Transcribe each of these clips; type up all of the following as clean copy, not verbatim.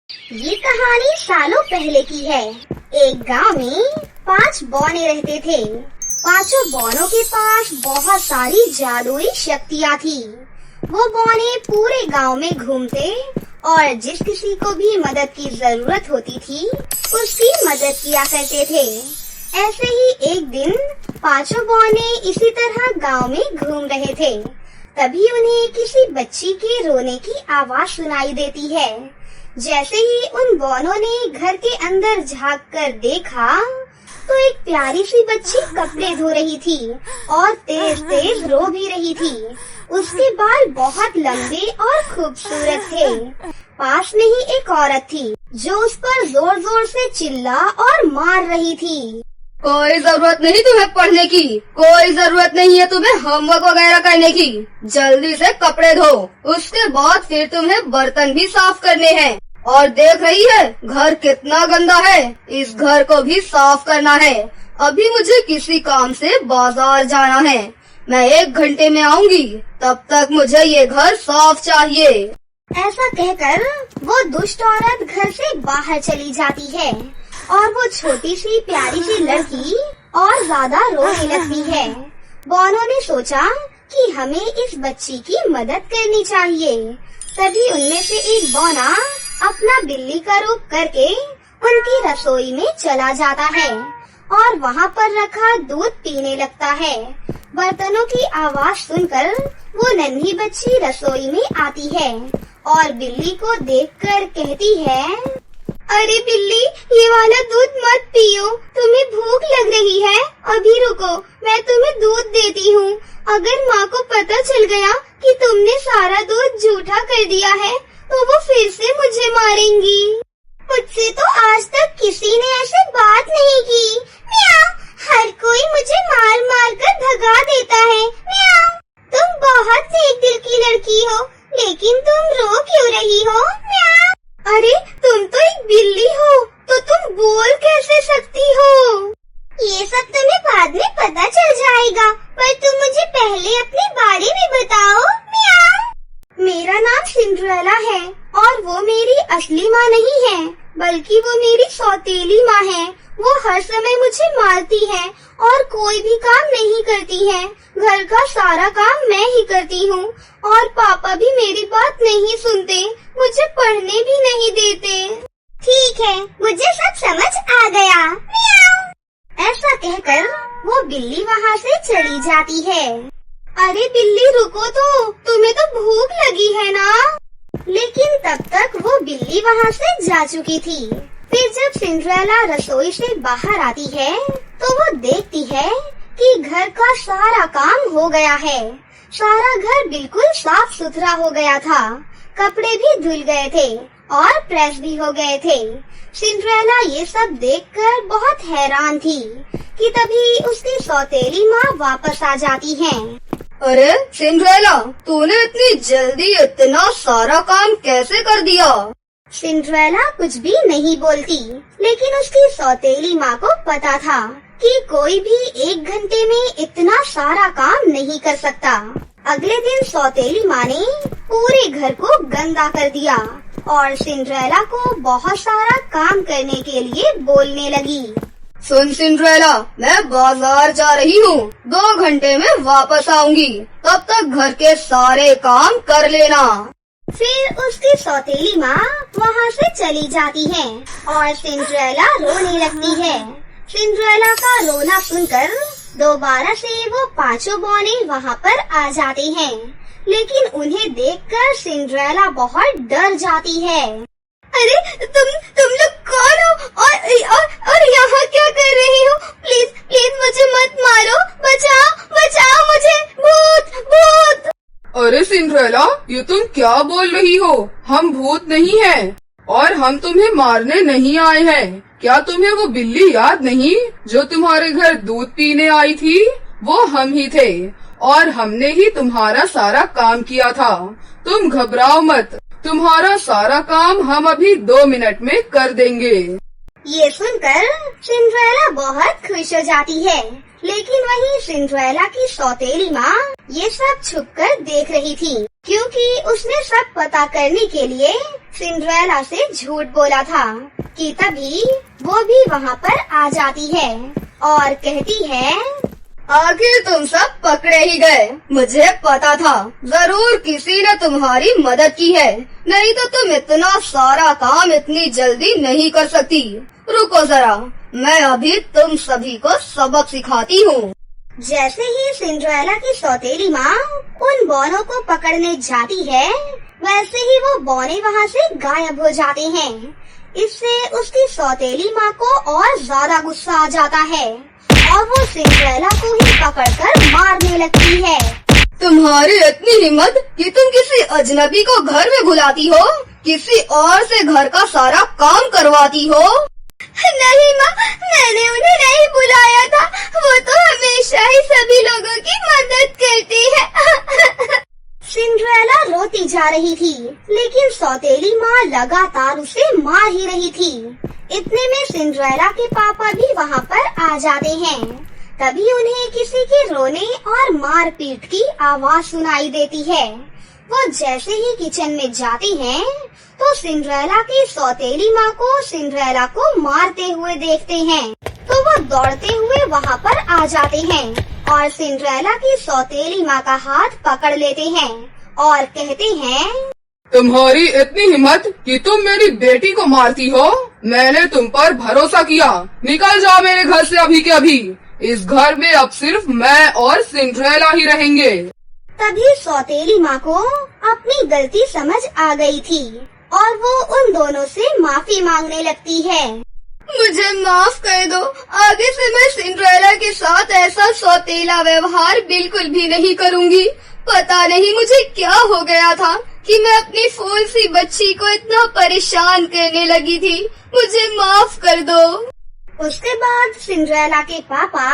ये कहानी सालों पहले की है। एक गांव में 5 बौने रहते थे। पांचों बौनों के पास बहुत सारी जादुई शक्तियाँ थी। वो बौने पूरे गांव में घूमते और जिस किसी को भी मदद की जरूरत होती थी उसकी मदद किया करते थे। ऐसे ही एक दिन पांचों बौने इसी तरह गांव में घूम रहे थे। तभी उन्हें किसी बच्ची के रोने की आवाज सुनाई देती है। जैसे ही उन बौनों ने घर के अंदर झांक कर देखा तो एक प्यारी सी बच्ची कपड़े धो रही थी और तेज तेज रो भी रही थी। उसके बाल बहुत लंबे और खूबसूरत थे। पास में ही एक औरत थी जो उस पर जोर जोर से चिल्ला और मार रही थी। कोई जरूरत नहीं तुम्हें पढ़ने की, कोई जरूरत नहीं है तुम्हें होमवर्क वगैरह करने की। जल्दी से कपड़े धो, उसके बाद फिर तुम्हें बर्तन भी साफ करने हैं। और देख रही है घर कितना गंदा है, इस घर को भी साफ करना है। अभी मुझे किसी काम से बाजार जाना है, मैं 1 घंटे में आऊंगी, तब तक मुझे ये घर साफ चाहिए। ऐसा कहकर वो दुष्ट औरत घर से बाहर चली जाती है और वो छोटी सी प्यारी सी लड़की और ज्यादा रोने लगती है। बौनों ने सोचा कि हमें इस बच्ची की मदद करनी चाहिए। तभी उनमें से एक बौना अपना बिल्ली का रूप करके उनकी रसोई में चला जाता है और वहाँ पर रखा दूध पीने लगता है। बर्तनों की आवाज सुनकर वो नन्ही बच्ची रसोई में आती है और बिल्ली को देखकर कहती है, अरे बिल्ली, ये वाला दूध मत पियो, तुम्हें भूख लग रही है। अभी रुको, मैं तुम्हें दूध देती हूँ। अगर माँ को पता चल गया कि तुमने सारा दूध झूठा कर दिया है तो वो फिर से मुझे मारेंगी। मुझसे तो आज तक किसी ने ऐसी बात नहीं की। म्याऊं, हर कोई मुझे मार मार कर भगा देता है। म्याऊं, तुम बहुत नेक दिल की लड़की हो, लेकिन तुम रो क्यों रही हो? म्याऊं, अरे तुम तो एक बिल्ली हो, तो तुम बोल कैसे सकती हो? ये सब तुम्हें बाद में पता चल जाएगा, पर तुम मुझे पहले अपने बारे में बताओ। म्याऊं। मेरा नाम सिंड्रेला है और वो मेरी असली माँ नहीं है, बल्कि वो मेरी सौतेली माँ है। वो हर समय मुझे मारती है और कोई भी काम नहीं करती है। घर का सारा काम मैं ही करती हूँ और पापा भी मेरी बात नहीं सुनते, मुझे पढ़ने भी नहीं देते। ठीक है, मुझे सब समझ आ गया। म्याऊं। ऐसा कहकर वो बिल्ली वहाँ से चली जाती है। अरे बिल्ली रुको तो, तुम्हें तो भूख लगी है ना? लेकिन तब तक वो बिल्ली वहाँ से जा चुकी थी। फिर जब सिंड्रेला रसोई से बाहर आती है तो वो देखती है कि घर का सारा काम हो गया है। सारा घर बिल्कुल साफ सुथरा हो गया था, कपड़े भी धुल गए थे और प्रेस भी हो गए थे। सिंड्रेला ये सब देखकर बहुत हैरान थी कि तभी उसकी सौतेली माँ वापस आ जाती है। अरे सिंड्रेला, तूने इतनी जल्दी इतना सारा काम कैसे कर दिया? सिंड्रेला कुछ भी नहीं बोलती, लेकिन उसकी सौतेली माँ को पता था कि कोई भी 1 घंटे में इतना सारा काम नहीं कर सकता। अगले दिन सौतेली माँ ने पूरे घर को गंदा कर दिया और सिंड्रेला को बहुत सारा काम करने के लिए बोलने लगी। सुन सिंड्रेला, मैं बाजार जा रही हूँ, 2 घंटे में वापस आऊंगी, तब तक घर के सारे काम कर लेना। फिर उसकी सौतेली माँ वहाँ से चली जाती है और सिंड्रेला रोने लगती है। सिंड्रेला का रोना सुनकर दोबारा से वो पांचों बौने वहाँ पर आ जाते हैं, लेकिन उन्हें देखकर सिंड्रेला बहुत डर जाती है। अरे तुम लोग कौन हो और यहाँ क्या कर रही हो? प्लीज प्लीज मुझे मत मारो, बचाओ बचाओ मुझे, भूत भूत। अरे सिंड्रेला, ये तुम क्या बोल रही हो? हम भूत नहीं हैं और हम तुम्हें मारने नहीं आए हैं। क्या तुम्हें वो बिल्ली याद नहीं जो तुम्हारे घर दूध पीने आई थी? वो हम ही थे और हमने ही तुम्हारा सारा काम किया था। तुम घबराओ मत, तुम्हारा सारा काम हम अभी 2 मिनट में कर देंगे। ये सुनकर सिंड्रेला बहुत खुश हो जाती है, लेकिन वहीं सिंड्रेला की सौतेली माँ ये सब छुपकर देख रही थी, क्योंकि उसने सब पता करने के लिए सिंड्रेला से झूठ बोला था कि तभी वो भी वहाँ पर आ जाती है और कहती है, आखिर तुम सब पकड़े ही गए। मुझे पता था जरूर किसी ने तुम्हारी मदद की है, नहीं तो तुम इतना सारा काम इतनी जल्दी नहीं कर सकती। रुको जरा, मैं अभी तुम सभी को सबक सिखाती हूँ। जैसे ही सिंड्रेला की सौतेली माँ उन बौनों को पकड़ने जाती है, वैसे ही वो बौने वहाँ से गायब हो जाते हैं। इससे उसकी सौतेली माँ को और ज्यादा गुस्सा आ जाता है और वो सिंड्रेला को ही पकड़कर मारने लगती है। तुम्हारी इतनी हिम्मत कि तुम किसी अजनबी को घर में बुलाती हो, किसी और से घर का सारा काम करवाती हो। नहीं माँ, मैंने उन्हें नहीं बुलाया था, वो तो हमेशा ही सभी लोगों की मदद करती है। सिंड्रेला रोती जा रही थी, लेकिन सौतेली माँ लगातार उसे मार ही रही थी। इतने में सिंड्रेला के पापा भी वहाँ पर आ जाते हैं। तभी उन्हें किसी के रोने और मारपीट की आवाज सुनाई देती है। वो जैसे ही किचन में जाते हैं तो सिंड्रेला की सौतेली माँ को सिंड्रेला को मारते हुए देखते हैं, तो वो दौड़ते हुए वहाँ पर आ जाते हैं और सिंड्रेला की सौतेली माँ का हाथ पकड़ लेते हैं और कहते हैं, तुम्हारी इतनी हिम्मत कि तुम मेरी बेटी को मारती हो। मैंने तुम पर भरोसा किया, निकल जाओ मेरे घर से अभी के अभी। इस घर में अब सिर्फ मैं और सिंड्रेला ही रहेंगे। तभी सौतेली माँ को अपनी गलती समझ आ गई थी और वो उन दोनों से माफी मांगने लगती है। मुझे माफ कर दो, आगे से मैं सिंड्रेला के साथ ऐसा सौतेला व्यवहार बिल्कुल भी नहीं करूँगी। पता नहीं मुझे क्या हो गया था कि मैं अपनी फूल सी बच्ची को इतना परेशान करने लगी थी। मुझे माफ कर दो। उसके बाद सिंड्रेला के पापा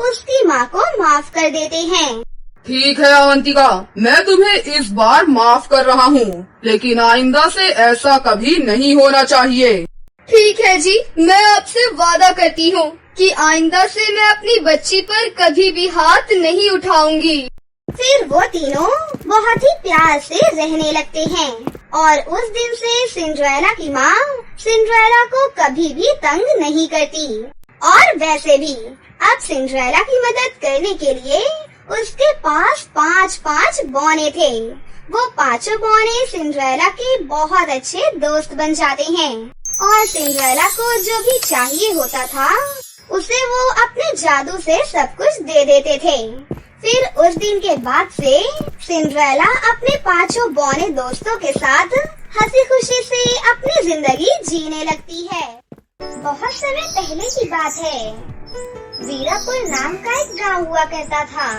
उसकी माँ को माफ कर देते हैं। ठीक है अवंतिका, मैं तुम्हें इस बार माफ कर रहा हूँ, लेकिन आइंदा से ऐसा कभी नहीं होना चाहिए। ठीक है जी, मैं आपसे वादा करती हूँ कि आइंदा से मैं अपनी बच्ची पर कभी भी हाथ नहीं उठाऊंगी। फिर वो तीनों बहुत ही प्यार से रहने लगते हैं और उस दिन से सिंड्रेला की माँ सिंड्रेला को कभी भी तंग नहीं करती। और वैसे भी अब सिंड्रेला की मदद करने के लिए उसके पास 5 बौने थे। वो 5 बौने सिंड्रेला के बहुत अच्छे दोस्त बन जाते हैं और सिंड्रेला को जो भी चाहिए होता था उसे वो अपने जादू से सब कुछ दे देते थे। फिर उस दिन के बाद से सिंड्रेला अपने 5 बौने दोस्तों के साथ हंसी खुशी से अपनी जिंदगी जीने लगती है। बहुत समय पहले की बात है, वीरापुर नाम का एक गांव हुआ करता था।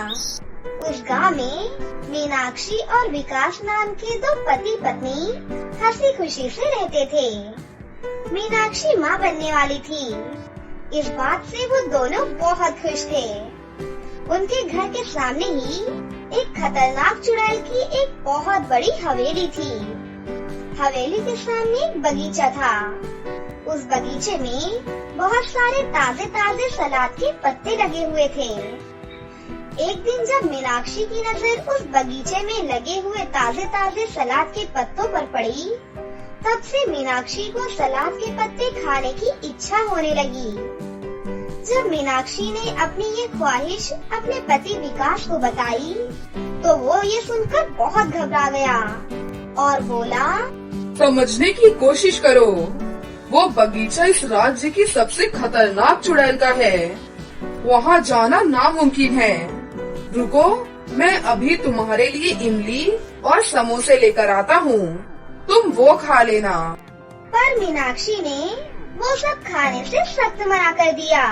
उस गांव में मीनाक्षी और विकास नाम के 2 पति पत्नी हंसी खुशी से रहते थे। मीनाक्षी माँ बनने वाली थी। इस बात से वो दोनों बहुत खुश थे। उनके घर के सामने ही एक खतरनाक चुड़ैल की एक बहुत बड़ी हवेली थी। हवेली के सामने एक बगीचा था। उस बगीचे में बहुत सारे ताजे ताजे सलाद के पत्ते लगे हुए थे। एक दिन जब मीनाक्षी की नजर उस बगीचे में लगे हुए ताजे ताजे सलाद के पत्तों पर पड़ी, तब से मीनाक्षी को सलाद के पत्ते खाने की इच्छा होने लगी। जब मीनाक्षी ने अपनी ये ख्वाहिश अपने पति विकास को बताई, तो वो ये सुनकर बहुत घबरा गया और बोला, समझने की कोशिश करो, वो बगीचा इस राज्य की सबसे खतरनाक चुड़ैल का है। वहाँ जाना नामुमकिन है। रुको, मैं अभी तुम्हारे लिए इमली और समोसे लेकर आता हूँ, तुम वो खा लेना। पर मीनाक्षी ने वो सब खाने से सख्त मना कर दिया।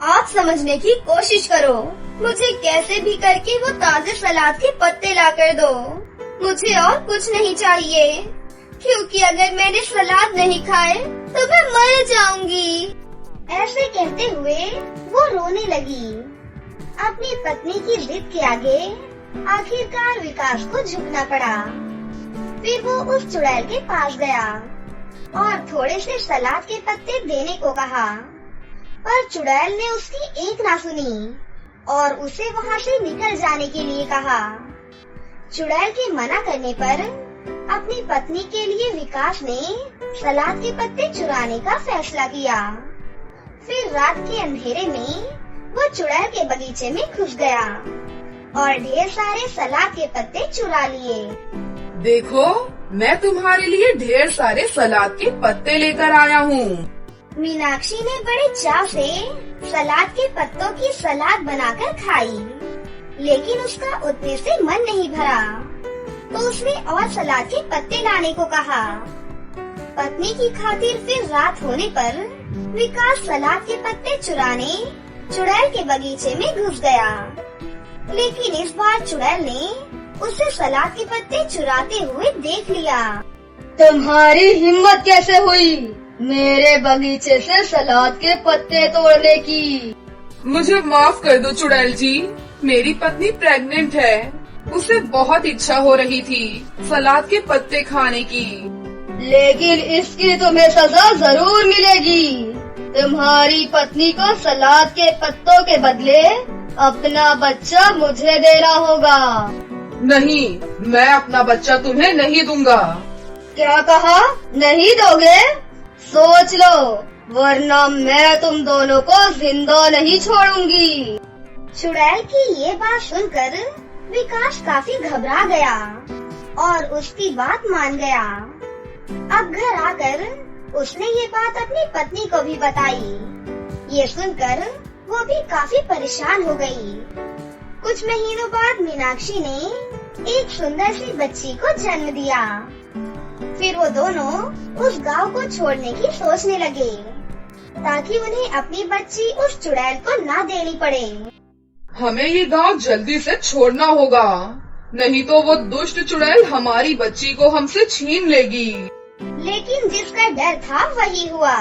आप समझने की कोशिश करो, मुझे कैसे भी करके वो ताजे सलाद के पत्ते ला कर दो। मुझे और कुछ नहीं चाहिए, क्योंकि अगर मैंने सलाद नहीं खाए तो मैं मर जाऊंगी। ऐसे कहते हुए वो रोने लगी। अपनी पत्नी की जिद के आगे आखिरकार विकास को झुकना पड़ा। फिर वो उस चुड़ैल के पास गया और थोड़े से सलाद के पत्ते देने को कहा, पर चुड़ैल ने उसकी एक ना सुनी और उसे वहाँ से निकल जाने के लिए कहा। चुड़ैल के मना करने पर अपनी पत्नी के लिए विकास ने सलाद के पत्ते चुराने का फैसला किया। फिर रात के अंधेरे में वो चुड़ैल के बगीचे में घुस गया और ढेर सारे सलाद के पत्ते चुरा लिए। देखो, मैं तुम्हारे लिए ढेर सारे सलाद के पत्ते लेकर आया हूँ। मीनाक्षी ने बड़े चाव से सलाद के पत्तों की सलाद बनाकर खाई, लेकिन उसका उतने से मन नहीं भरा, तो उसने और सलाद के पत्ते लाने को कहा। पत्नी की खातिर फिर रात होने पर विकास सलाद के पत्ते चुराने चुड़ैल के बगीचे में घुस गया, लेकिन इस बार चुड़ैल ने उसे सलाद के पत्ते चुराते हुए देख लिया। तुम्हारी हिम्मत कैसे हुई मेरे बगीचे से सलाद के पत्ते तोड़ने की? मुझे माफ कर दो चुड़ैल जी, मेरी पत्नी प्रेग्नेंट है। उसे बहुत इच्छा हो रही थी सलाद के पत्ते खाने की। लेकिन इसकी तुम्हें सजा जरूर मिलेगी। तुम्हारी पत्नी को सलाद के पत्तों के बदले अपना बच्चा मुझे देना होगा। नहीं, मैं अपना बच्चा तुम्हें नहीं दूंगा। क्या कहा? नहीं दोगे? सोच लो, वरना मैं तुम दोनों को जिंदा नहीं छोड़ूंगी। चुड़ैल की ये बात सुनकर विकास काफी घबरा गया और उसकी बात मान गया। अब घर आकर उसने ये बात अपनी पत्नी को भी बताई। ये सुनकर वो भी काफी परेशान हो गई। कुछ महीनों बाद मीनाक्षी ने एक सुंदर सी बच्ची को जन्म दिया। फिर वो दोनों उस गांव को छोड़ने की सोचने लगे, ताकि उन्हें अपनी बच्ची उस चुड़ैल को न देनी पड़े। हमें ये गांव जल्दी से छोड़ना होगा, नहीं तो वो दुष्ट चुड़ैल हमारी बच्ची को हमसे छीन लेगी। लेकिन जिसका डर था वही हुआ।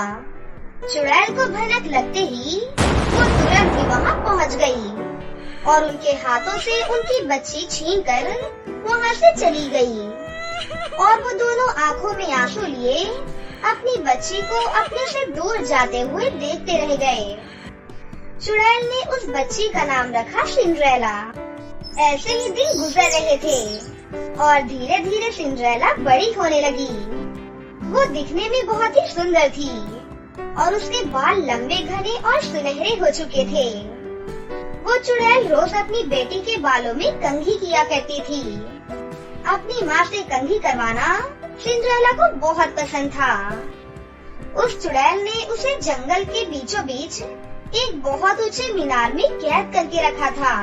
चुड़ैल को भनक लगते ही वो तुरंत ही वहाँ पहुँच गई और उनके हाथों से उनकी बच्ची छीनकर वहाँ से चली गई। और वो दोनों आंखों में आंसू लिए अपनी बच्ची को अपने से दूर जाते हुए देखते रह गए। चुड़ैल ने उस बच्ची का नाम रखा सिंड्रेला। ऐसे ही दिन गुजर रहे थे और धीरे धीरे सिंड्रेला बड़ी होने लगी। वो दिखने में बहुत ही सुंदर थी और उसके बाल लंबे घने और सुनहरे हो चुके थे। वो चुड़ैल रोज अपनी बेटी के बालों में कंघी किया करती थी। अपनी माँ से कंघी करवाना सिंड्रेला को बहुत पसंद था। उस चुड़ैल ने उसे जंगल के बीचों बीच एक बहुत ऊंचे मीनार में कैद करके रखा था।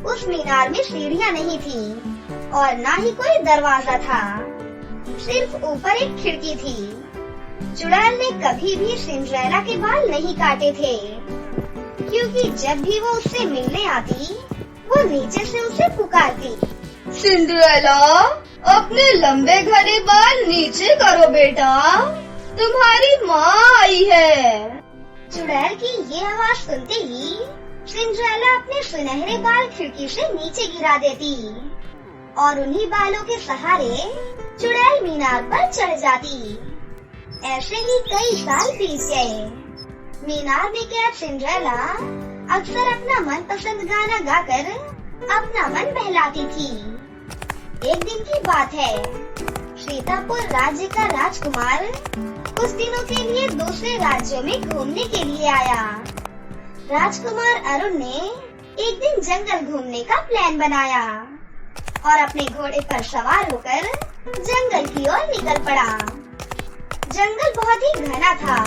उस मीनार में सीढ़ियाँ नहीं थी और न ही कोई दरवाजा था, सिर्फ ऊपर एक खिड़की थी। चुड़ैल ने कभी भी सिंड्रेला के बाल नहीं काटे थे, क्योंकि जब भी वो उससे मिलने आती वो नीचे से उसे पुकारती, सिंड्रेला, अपने लंबे घने बाल नीचे करो बेटा, तुम्हारी माँ आई है। चुड़ैल की ये आवाज सुनते ही सिंड्रेला अपने सुनहरे बाल खिड़की से नीचे गिरा देती और उन्हीं बालों के सहारे चुड़ैल मीनार पर चढ़ जाती। ऐसे ही कई साल बीत गए। मीनार में कैद सिंड्रेला अक्सर अपना मनपसंद गाना गाकर अपना मन बहलाती थी। एक दिन की बात है, सीतापुर राज्य का राजकुमार कुछ दिनों के लिए दूसरे राज्यों में घूमने के लिए आया। राजकुमार अरुण ने एक दिन जंगल घूमने का प्लान बनाया और अपने घोड़े पर सवार होकर जंगल की ओर निकल पड़ा। जंगल बहुत ही घना था।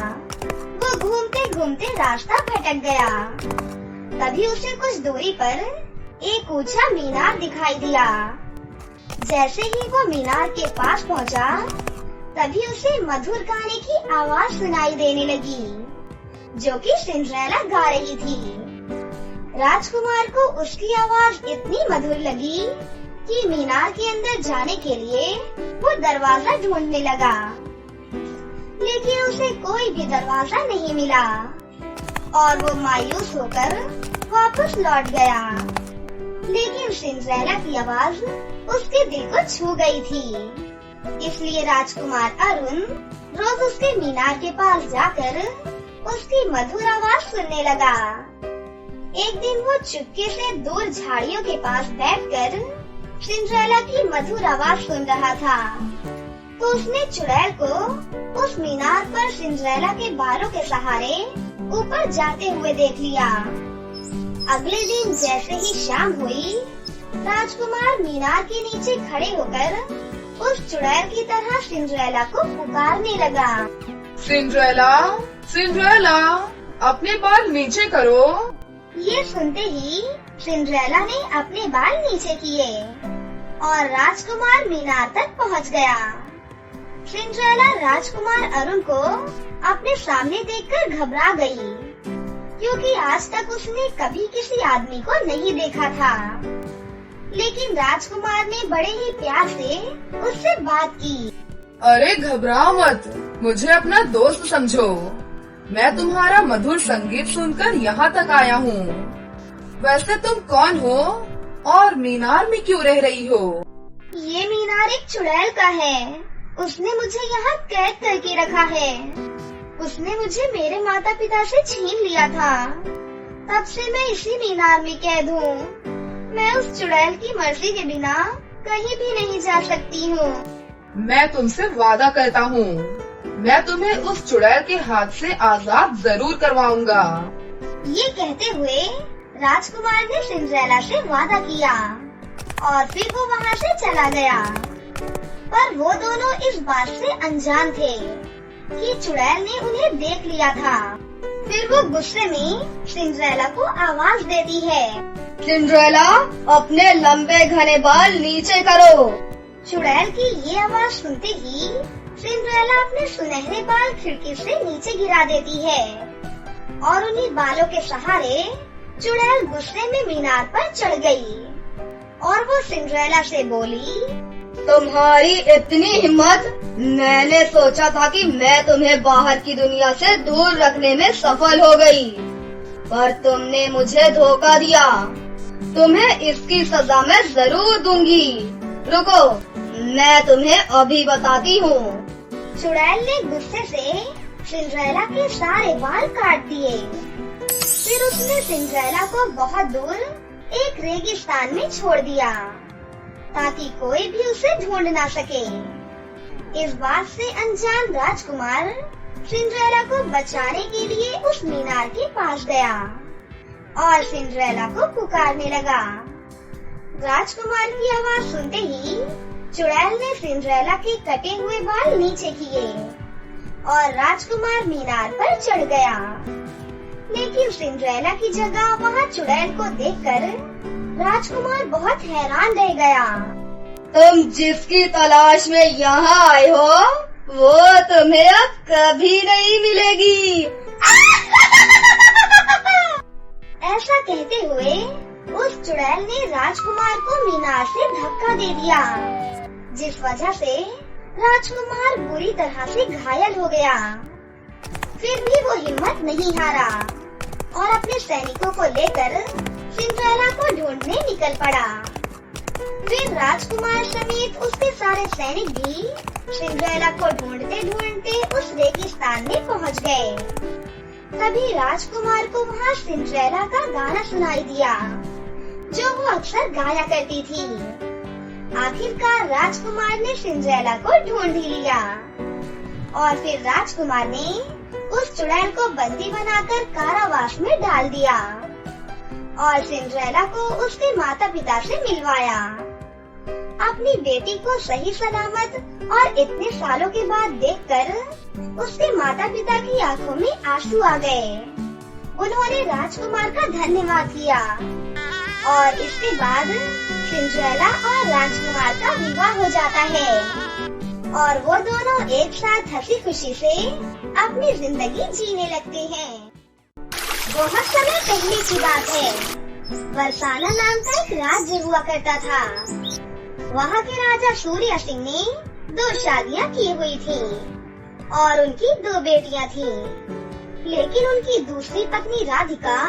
वो घूमते घूमते रास्ता भटक गया। तभी उसे कुछ दूरी पर एक ऊंचा मीनार दिखाई दिया। जैसे ही वो मीनार के पास पहुंचा, तभी उसे मधुर गाने की आवाज सुनाई देने लगी, जो कि सिंड्रेला गा रही थी। राजकुमार को उसकी आवाज इतनी मधुर लगी कि मीनार के अंदर जाने के लिए वो दरवाजा ढूंढने लगा, लेकिन उसे कोई भी दरवाजा नहीं मिला और वो मायूस होकर वापस लौट गया। लेकिन सिंड्रेला की आवाज उसके दिल को छू गई थी। इसलिए राजकुमार अरुण रोज उसके मीनार के पास जाकर उसकी मधुर आवाज सुनने लगा। एक दिन वो चुपके से दूर झाड़ियों के पास बैठकर सिंड्रेला की मधुर आवाज सुन रहा था, तो उसने चुड़ैल को उस मीनार पर सिंड्रेला के बालों के सहारे ऊपर जाते हुए देख लिया। अगले दिन जैसे ही शाम हुई, राजकुमार मीनार के नीचे खड़े होकर उस चुड़ैल की तरह सिंड्रेला को पुकारने लगा। सिंड्रेला, सिंड्रेला, अपने बाल नीचे करो। ये सुनते ही सिंड्रेला ने अपने बाल नीचे किए और राजकुमार मीनार तक पहुंच गया। सिंड्रेला राजकुमार अरुण को अपने सामने देखकर घबरा गई, क्योंकि आज तक उसने कभी किसी आदमी को नहीं देखा था। लेकिन राजकुमार ने बड़े ही प्यार से उससे बात की। अरे घबरा मत, मुझे अपना दोस्त समझो। मैं तुम्हारा मधुर संगीत सुनकर यहाँ तक आया हूँ। वैसे तुम कौन हो और मीनार में क्यों रह रही हो? ये मीनार एक चुड़ैल का है। उसने मुझे यहाँ कैद करके रखा है। उसने मुझे मेरे माता पिता से छीन लिया था। तब से मैं इसी मीनार में कैद हूँ। मैं उस चुड़ैल की मर्जी के बिना कहीं भी नहीं जा सकती हूँ। मैं तुमसे वादा करता हूँ, मैं तुम्हें उस चुड़ैल के हाथ से आजाद जरूर करवाऊंगा। ये कहते हुए राजकुमार ने सिंड्रेला से वादा किया और फिर वो वहाँ से चला गया। पर वो दोनों इस बात से अनजान थे कि चुड़ैल ने उन्हें देख लिया था। फिर वो गुस्से में सिंड्रेला को आवाज देती है। सिंड्रेला, अपने लंबे घने बाल नीचे करो। चुड़ैल की ये आवाज सुनते ही सिंड्रेला अपने सुनहरे बाल खिड़की से नीचे गिरा देती है और उन्हीं बालों के सहारे चुड़ैल गुस्से में मीनार पर चढ़ गई और वो सिंड्रेला से बोली, तुम्हारी इतनी हिम्मत! मैंने सोचा था कि मैं तुम्हें बाहर की दुनिया से दूर रखने में सफल हो गई, पर तुमने मुझे धोखा दिया। तुम्हें इसकी सजा मैं जरूर दूंगी। रुको, मैं तुम्हें अभी बताती हूँ। चुड़ैल ने गुस्से से सिंड्रेला के सारे बाल काट दिए। फिर उसने सिंड्रेला को बहुत दूर एक रेगिस्तान में छोड़ दिया ताकि कोई भी उसे ढूंढ ना सके। इस बात से अनजान राजकुमार सिंड्रेला को बचाने के लिए उस मीनार के पास गया और सिंड्रेला को पुकारने लगा। राजकुमार की आवाज सुनते ही चुड़ैल ने सिंड्रेला के कटे हुए बाल नीचे किए और राजकुमार मीनार पर चढ़ गया। लेकिन सिंड्रेला की जगह वहाँ चुड़ैल को देखकर राजकुमार बहुत हैरान रह गया। तुम जिसकी तलाश में यहाँ आए हो, वो तुम्हें अब कभी नहीं मिलेगी। ऐसा कहते हुए उस चुड़ैल ने राजकुमार को मीनार से धक्का दे दिया, जिस वजह से राजकुमार बुरी तरह से घायल हो गया। फिर भी वो हिम्मत नहीं हारा और अपने सैनिकों को लेकर सिंड्रेला को ढूंढने निकल पड़ा। फिर राजकुमार समेत उसके सारे सैनिक भी सिंड्रेला को ढूंढते ढूंढते उस रेगिस्तान में पहुंच गए। तभी राजकुमार को वहाँ सिंड्रेला का गाना सुनाई दिया, जो वो अक्सर गाया करती थी। आखिरकार राजकुमार ने सिंड्रेला को ढूंढ ही लिया और फिर राजकुमार ने उस चुड़ैल को बंदी बनाकर कारावास में डाल दिया और सिंड्रेला को उसके माता पिता से मिलवाया। अपनी बेटी को सही सलामत और इतने सालों के बाद देखकर उसके माता पिता की आंखों में आंसू आ गए। उन्होंने राजकुमार का धन्यवाद किया और इसके बाद सिंड्रेला और राजकुमार का विवाह हो जाता है और वो दोनों एक साथ हंसी खुशी से अपनी जिंदगी जीने लगते हैं। बहुत समय पहले की बात है। बरसाना नाम का एक राज्य हुआ करता था। वहाँ के राजा सूर्य सिंह ने 2 शादियाँ की हुई थी और उनकी 2 बेटियाँ थीं। लेकिन उनकी दूसरी पत्नी राधिका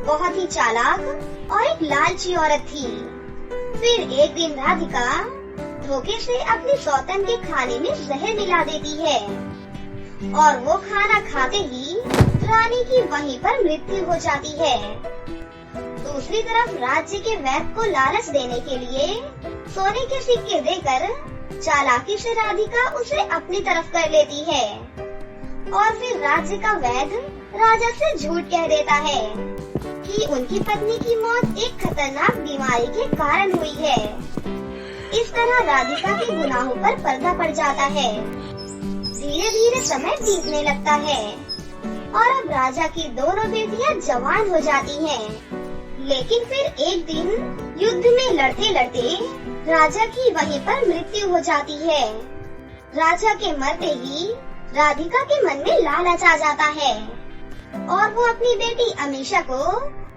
बहुत ही चालाक और एक लालची औरत थी। फिर एक दिन राधिका धोखे से अपनी सौतन के खाने में जहर मिला देती है और वो खाना खाते ही रानी की वहीं पर मृत्यु हो जाती है। दूसरी तरफ राज्य के वैद्य को लालच देने के लिए सोने के सिक्के देकर चालाकी से राधिका उसे अपनी तरफ कर लेती है और फिर राज्य का वैद्य राजा से झूठ कह देता है कि उनकी पत्नी की मौत एक खतरनाक बीमारी के कारण हुई है। इस तरह राधिका के गुनाहों पर पर्दा पड़ जाता है। धीरे धीरे समय बीतने लगता है और अब राजा की दोनों बेटियां जवान हो जाती हैं। लेकिन फिर एक दिन युद्ध में लड़ते लड़ते राजा की वहीं पर मृत्यु हो जाती है। राजा के मरते ही राधिका के मन में लालच आ जाता है और वो अपनी बेटी अमीषा को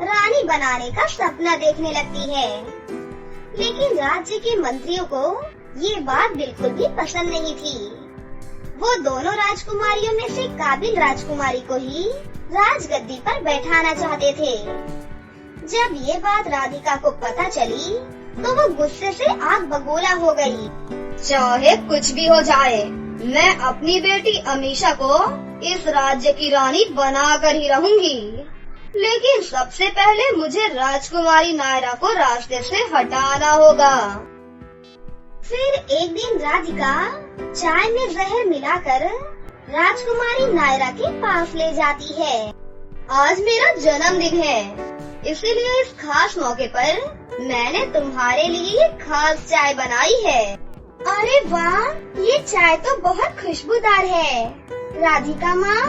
रानी बनाने का सपना देखने लगती है। लेकिन राज्य के मंत्रियों को ये बात बिल्कुल भी पसंद नहीं थी। वो दोनों राजकुमारियों में से काबिल राजकुमारी को ही राजगद्दी पर बैठाना चाहते थे। जब ये बात राधिका को पता चली तो वो गुस्से से आग बगोला हो गई। चाहे कुछ भी हो जाए, मैं अपनी बेटी अमीषा को इस राज्य की रानी बनाकर ही रहूंगी। लेकिन सबसे पहले मुझे राजकुमारी नायरा को रास्ते से हटाना होगा। फिर एक दिन राधिका चाय में जहर मिलाकर राजकुमारी नायरा के पास ले जाती है। आज मेरा जन्मदिन है, इसीलिए इस खास मौके पर मैंने तुम्हारे लिए ये खास चाय बनाई है। अरे वाह, ये चाय तो बहुत खुशबूदार है। राधिका माँ,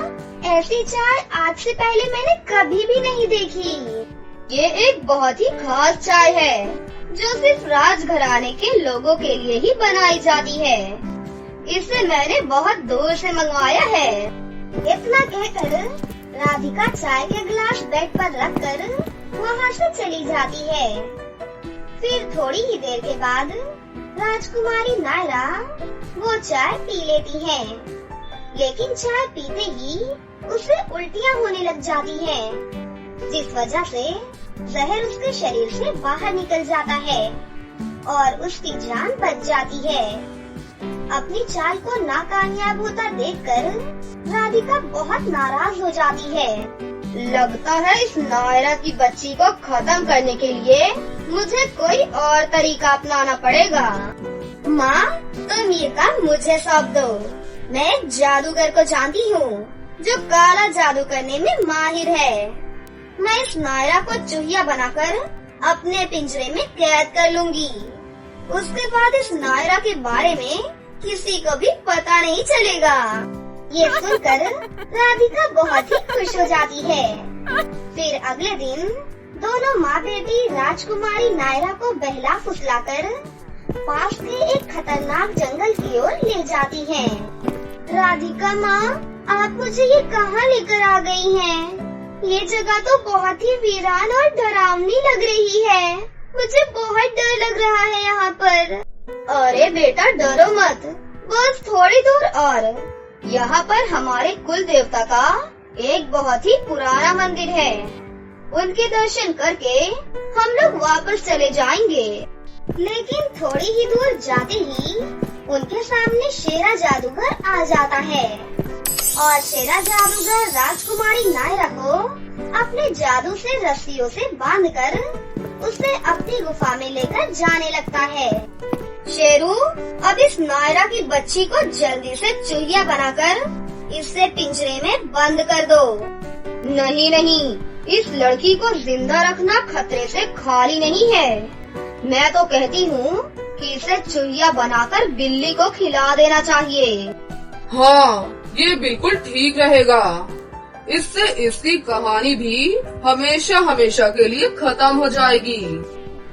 ऐसी चाय आज से पहले मैंने कभी भी नहीं देखी। ये एक बहुत ही खास चाय है जो सिर्फ राजघराने के लोगों के लिए ही बनाई जाती है। इसे मैंने बहुत दूर से मंगवाया है। इतना कहकर राधिका चाय के गिलास बेड पर रखकर वहाँ से चली जाती है। फिर थोड़ी ही देर के बाद राजकुमारी नायरा वो चाय पी लेती है। लेकिन चाय पीते ही उसे उल्टियाँ होने लग जाती हैं, जिस वजह से जहर उसके शरीर से बाहर निकल जाता है और उसकी जान बच जाती है। अपनी चाल को नाकामयाब होता देखकर राधिका बहुत नाराज हो जाती है। लगता है इस नायरा की बच्ची को खत्म करने के लिए मुझे कोई और तरीका अपनाना पड़ेगा। माँ, तुम ये काम मुझे सौंप दो। मैं एक जादूगर को जानती हूँ जो काला जादू करने में माहिर है। मैं इस नायरा को चूहिया बनाकर अपने पिंजरे में कैद कर लूंगी। उसके बाद इस नायरा के बारे में किसी को भी पता नहीं चलेगा। ये सुनकर राधिका बहुत ही खुश हो जाती है। फिर अगले दिन दोनों माँ बेटी राजकुमारी नायरा को बहला फुसलाकर पास के एक खतरनाक जंगल की ओर ले जाती हैं। राधिका माँ, आप मुझे ये कहाँ लेकर आ गई हैं? ये जगह तो बहुत ही वीरान और डरावनी लग रही है। मुझे बहुत डर लग रहा है यहाँ पर। अरे बेटा, डरो मत, बस थोड़ी दूर और यहाँ पर हमारे कुल देवता का एक बहुत ही पुराना मंदिर है। उनके दर्शन करके हम लोग वापस चले जाएंगे। लेकिन थोड़ी ही दूर जाते ही उनके सामने शेरा जादूगर आ जाता है और शेरा जादूगर राजकुमारी नायरा को अपने जादू से रस्सियों से बांधकर उसे अपनी गुफा में लेकर जाने लगता है। शेरू, अब इस नायरा की बच्ची को जल्दी से चूहिया बनाकर इससे पिंजरे में बंद कर दो। नहीं नहीं, इस लड़की को जिंदा रखना खतरे से खाली नहीं है। मैं तो कहती हूँ कि इसे चूहिया बनाकर बिल्ली को खिला देना चाहिए। हाँ, ये बिल्कुल ठीक रहेगा। इससे इसकी कहानी भी हमेशा हमेशा के लिए खत्म हो जाएगी।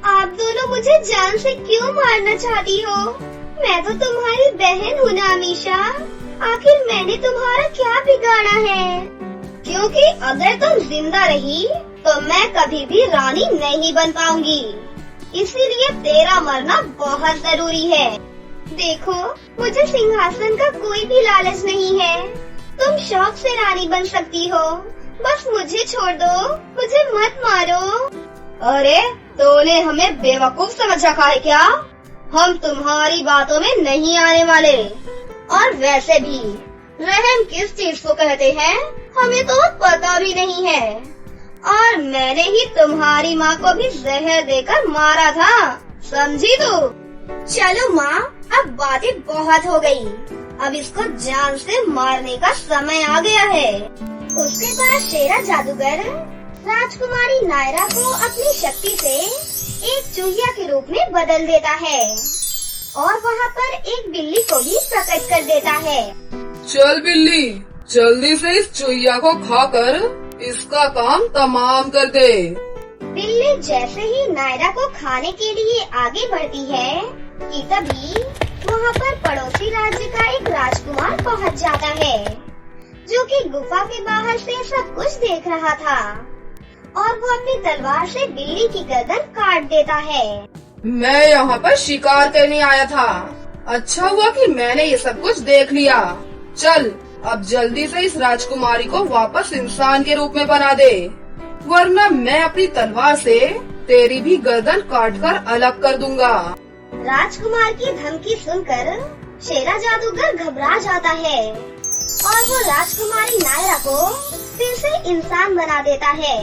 आप दोनों मुझे जान से क्यों मारना चाहती हो? मैं तो तुम्हारी बहन हूँ ना अमीषा। आखिर मैंने तुम्हारा क्या बिगाड़ा है? क्योंकि अगर तुम जिंदा रही तो मैं कभी भी रानी नहीं बन पाऊंगी। इसीलिए तेरा मरना बहुत जरूरी है। देखो, मुझे सिंहासन का कोई भी लालच नहीं है। तुम शौक से रानी बन सकती हो। बस मुझे छोड़ दो, मुझे मत मारो। अरे, तूने हमें बेवकूफ समझ रखा है क्या? हम तुम्हारी बातों में नहीं आने वाले। और वैसे भी रहम किस चीज को कहते हैं हमें तो पता भी नहीं है। और मैंने ही तुम्हारी माँ को भी जहर देकर मारा था, समझी तू? चलो माँ, अब बातें बहुत हो गई। अब इसको जान से मारने का समय आ गया है। उसके बाद शेरा जादूगर राजकुमारी नायरा को अपनी शक्ति से एक चूहिया के रूप में बदल देता है और वहाँ पर एक बिल्ली को भी प्रकट कर देता है। चल बिल्ली, जल्दी से इस चुहिया को खाकर इसका काम तमाम कर दे। बिल्ली जैसे ही नायरा को खाने के लिए आगे बढ़ती है कि तभी वहाँ पर पड़ोसी राज्य का एक राजकुमार पहुँच जाता है, जो कि गुफा के बाहर से सब कुछ देख रहा था और वो अपनी तलवार से बिल्ली की गर्दन काट देता है। मैं यहाँ पर शिकार करने आया था। अच्छा हुआ कि मैंने ये सब कुछ देख लिया। चल अब जल्दी से इस राजकुमारी को वापस इंसान के रूप में बना दे, वरना मैं अपनी तलवार से तेरी भी गर्दन काटकर अलग कर दूंगा। राजकुमार की धमकी सुनकर शेरा जादूगर घबरा जाता है और वो राजकुमारी नायरा को फिर से इंसान बना देता है।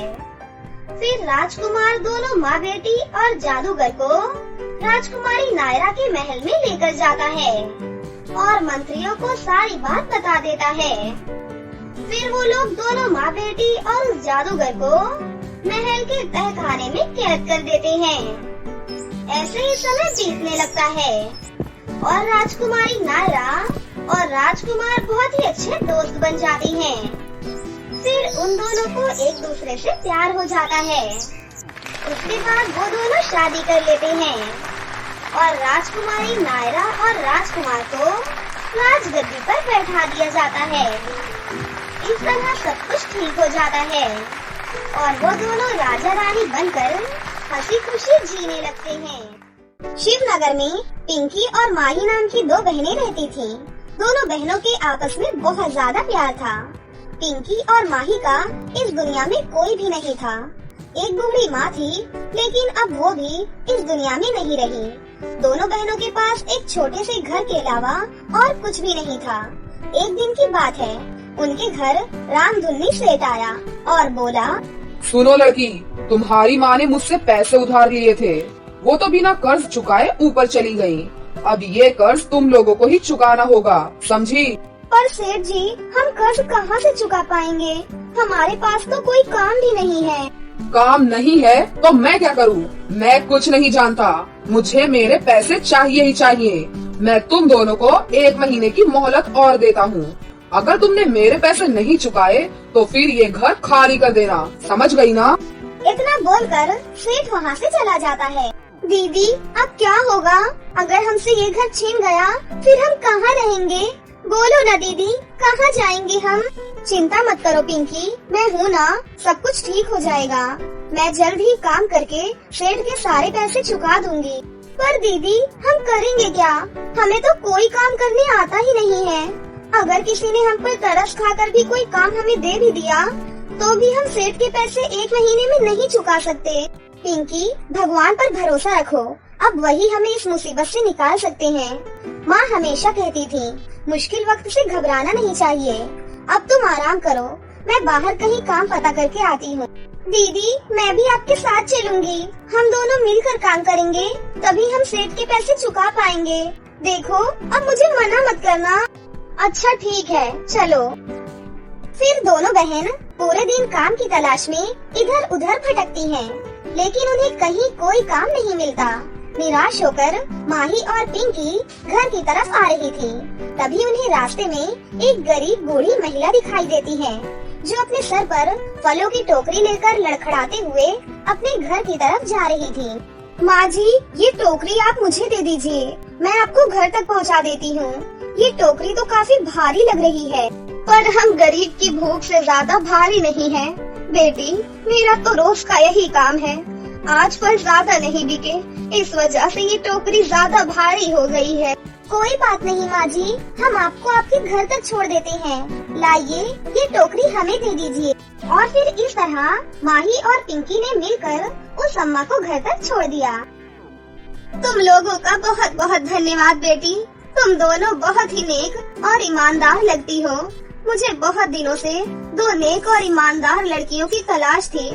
फिर राजकुमार दोनों माँ बेटी और जादूगर को राजकुमारी नायरा के महल में लेकर जाता है और मंत्रियों को सारी बात बता देता है। फिर वो लोग दोनों माँ बेटी और उस जादूगर को महल के तहखाने में कैद कर देते हैं। ऐसे ही समय बीतने लगता है और राजकुमारी नायरा और राजकुमार बहुत ही अच्छे दोस्त बन जाते हैं। फिर उन दोनों को एक दूसरे से प्यार हो जाता है। उसके बाद वो दोनों शादी कर लेते हैं और राजकुमारी नायरा और राजकुमार को राजगद्दी पर बैठा दिया जाता है। इस तरह सब कुछ ठीक हो जाता है और वो दोनों राजा रानी बनकर हंसी खुशी जीने लगते हैं। शिवनगर में पिंकी और माही नाम की दो बहनें रहती थीं। दोनों बहनों के आपस में बहुत ज्यादा प्यार था। पिंकी और माही का इस दुनिया में कोई भी नहीं था। एक बूढ़ी माँ थी, लेकिन अब वो भी इस दुनिया में नहीं रही। दोनों बहनों के पास एक छोटे से घर के अलावा और कुछ भी नहीं था। एक दिन की बात है, उनके घर रामधुन्नी सेठ आया और बोला, सुनो लड़की, तुम्हारी माँ ने मुझसे पैसे उधार लिए थे, वो तो बिना कर्ज चुकाए ऊपर चली गयी। अब ये कर्ज तुम लोगों को ही चुकाना होगा, समझी? पर सेठ जी, हम कर्ज कहाँ से चुका पाएंगे? हमारे पास तो कोई काम भी नहीं है। काम नहीं है तो मैं क्या करूँ? मैं कुछ नहीं जानता, मुझे मेरे पैसे चाहिए ही चाहिए। मैं तुम दोनों को 1 महीने की मोहलत और देता हूँ। अगर तुमने मेरे पैसे नहीं चुकाए तो फिर ये घर खाली कर देना, समझ गई ना? इतना बोलकर सेठ वहाँ से चला जाता है। दीदी, अब क्या होगा? अगर हमसे ये घर छीन गया फिर हम कहाँ रहेंगे? बोलो ना दीदी, कहाँ जाएंगे हम? चिंता मत करो पिंकी, मैं हूँ ना, सब कुछ ठीक हो जाएगा। मैं जल्द ही काम करके सेठ के सारे पैसे चुका दूंगी। पर दीदी, हम करेंगे क्या? हमें तो कोई काम करने आता ही नहीं है। अगर किसी ने हम पर तरस खाकर भी कोई काम हमें दे भी दिया तो भी हम सेठ के पैसे 1 महीने में नहीं चुका सकते। पिंकी, भगवान पर भरोसा रखो, अब वही हमें इस मुसीबत से निकाल सकते हैं। माँ हमेशा कहती थी, मुश्किल वक्त से घबराना नहीं चाहिए। अब तुम आराम करो, मैं बाहर कहीं काम पता करके आती हूँ। दीदी, मैं भी आपके साथ चलूंगी। हम दोनों मिलकर काम करेंगे, तभी हम सेठ के पैसे चुका पाएंगे। देखो, अब मुझे मना मत करना। अच्छा ठीक है, चलो। फिर दोनों बहन पूरे दिन काम की तलाश में इधर उधर भटकती हैं, लेकिन उन्हें कहीं कोई काम नहीं मिलता। निराश होकर माही और पिंकी घर की तरफ आ रही थी। तभी उन्हें रास्ते में एक गरीब बूढ़ी महिला दिखाई देती है, जो अपने सर पर फलों की टोकरी लेकर लड़खड़ाते हुए अपने घर की तरफ जा रही थी। माँ जी, ये टोकरी आप मुझे दे दीजिए, मैं आपको घर तक पहुँचा देती हूँ। ये टोकरी तो काफी भारी लग रही है, पर हम गरीब की भूख से ज्यादा भारी नहीं है। बेटी, मेरा तो रोज का यही काम है। आज फल ज्यादा नहीं बिके, इस वजह से ये टोकरी ज्यादा भारी हो गई है। कोई बात नहीं माँ जी, हम आपको आपके घर तक छोड़ देते हैं। लाइए, ये टोकरी हमें दे दीजिए। और फिर इस तरह माही और पिंकी ने मिलकर उस अम्मा को घर तक छोड़ दिया। तुम लोगों का बहुत बहुत धन्यवाद बेटी, तुम दोनों बहुत ही नेक और ईमानदार लगती हो। मुझे बहुत दिनों से 2 नेक और ईमानदार लड़कियों की तलाश थी,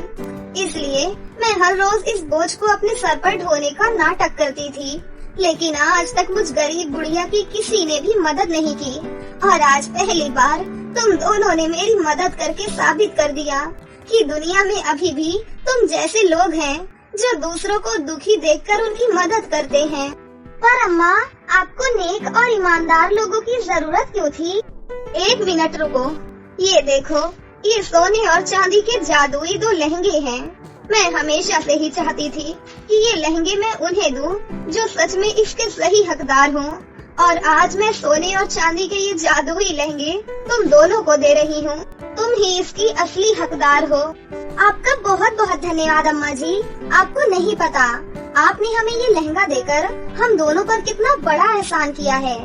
इसलिए मैं हर रोज इस बोझ को अपने सर पर ढोने का नाटक करती थी। लेकिन आज तक मुझ गरीब बुढ़िया की किसी ने भी मदद नहीं की, और आज पहली बार तुम दोनों ने मेरी मदद करके साबित कर दिया कि दुनिया में अभी भी तुम जैसे लोग हैं जो दूसरों को दुखी देखकर उनकी मदद करते हैं। पर अम्मा, आपको नेक और ईमानदार लोगों की जरूरत क्यों थी? एक मिनट रुको, ये देखो, ये सोने और चांदी के जादुई 2 लहंगे हैं। मैं हमेशा से ही चाहती थी कि ये लहंगे मैं उन्हें दूं जो सच में इसके सही हकदार हों, और आज मैं सोने और चांदी के ये जादुई लहंगे तुम दोनों को दे रही हूँ। तुम ही इसकी असली हकदार हो। आपका बहुत बहुत धन्यवाद अम्मा जी। आपको नहीं पता, आपने हमें ये लहंगा देकर हम दोनों पर कितना बड़ा एहसान किया है।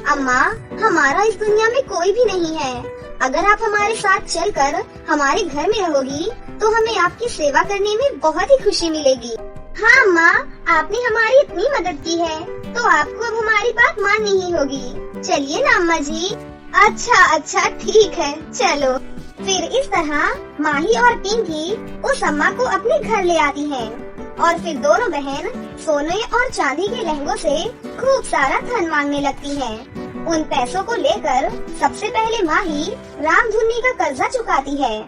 अम्मा, हमारा इस दुनिया में कोई भी नहीं है। अगर आप हमारे साथ चलकर हमारे घर में रहोगी तो हमें आपकी सेवा करने में बहुत ही खुशी मिलेगी। हाँ अम्मा, आपने हमारी इतनी मदद की है तो आपको अब हमारी बात माननी ही होगी। चलिए ना अम्मा जी। अच्छा ठीक है, चलो। फिर इस तरह माही और पिंकी उस अम्मा को अपने घर ले आती हैं, और फिर दोनों बहन सोने और चांदी के लहंगों से खूब सारा धन मांगने लगती हैं। उन पैसों को लेकर सबसे पहले माही रामधुनी का कर्जा चुकाती है,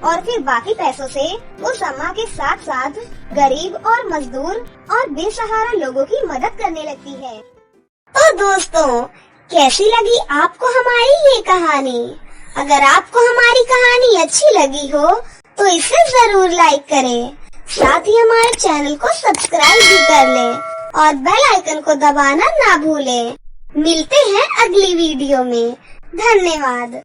और फिर बाकी पैसों से उस अम्मा के साथ साथ गरीब और मजदूर और बेसहारा लोगों की मदद करने लगती है। तो दोस्तों, कैसी लगी आपको हमारी ये कहानी? अगर आपको हमारी कहानी अच्छी लगी हो तो इसे जरूर लाइक करें, साथ ही हमारे चैनल को सब्सक्राइब भी कर लें और बेल आइकन को दबाना ना भूलें। मिलते हैं अगली वीडियो में। धन्यवाद।